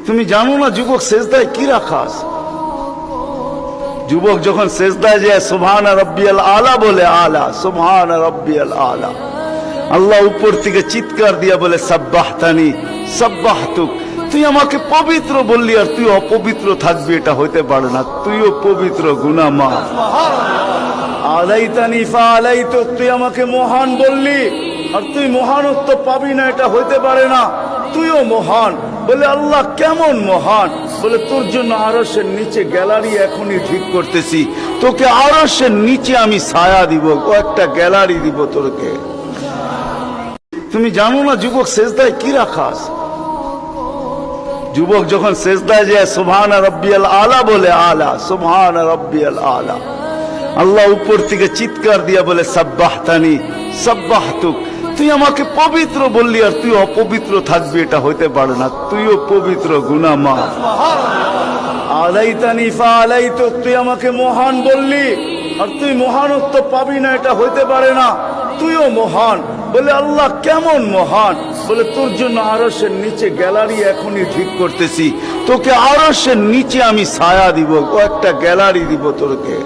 তুমি জানো না যুবক সেজদায় কি রাখা আছে? যুবক যখন সেজদায় যায় সুবহান রাব্বিয়াল আলা বলে, আলা সুবহান রাব্বিয়াল আলা, আল্লাহ উপর থেকে চিৎকার দিয়া বলে সাব্বাহতানি সাব্বাহতুক, তুই আমাকে পবিত্র বললি আর তুই অপবিত্র থাকবি, এটা হইতে পারে না, তুইও পবিত্র, গুনাহ মাফ। আলাইতানি ফাআলাইতুক, তুই আমাকে মহান বললি আর তুই মহানত্ব পাবি না, এটা হইতে পারে না, তুইও মহান। বলে আল্লাহ কেমন মহান? বলে তোর জন্য আরশের নিচে গ্যালারি এখনই ঠিক করতেছি, তোকে আরশের নিচে আমি ছায়া দিব, ও একটা গ্যালারি দিব তোকে। তুমি জানো না যুবক সেজদায় কি রাখা আছে? যুবক যখন সেজদায় যায় সুবহান রাব্বিয়াল আলা বলে, আলা সুবহান রাব্বিয়াল আলা, আল্লাহ উপর থেকে চিৎকার দিয়া বলে সাব্বাহতানি সাব্বাহতুক, তুই আমাকে পবিত্র বললি আর তুই অপবিত্র থাকবি, এটা হইতে পারে না, তুইও পবিত্র, গুনাহ মাফ। আলাইতানি ফাআলাইতুক, তুই আমাকে মহান বললি আর তুই মহানত্ব পাবি না, এটা হইতে পারে না, তুইও মহান। বলে আল্লাহ কেমন মহান? বলে তোর জন্য আরশের নিচে গ্যালারি এখনই ঠিক করতেছি, তোকে আরশের নিচে আমি ছায়া দিব, ও একটা গ্যালারি দিব তোকে।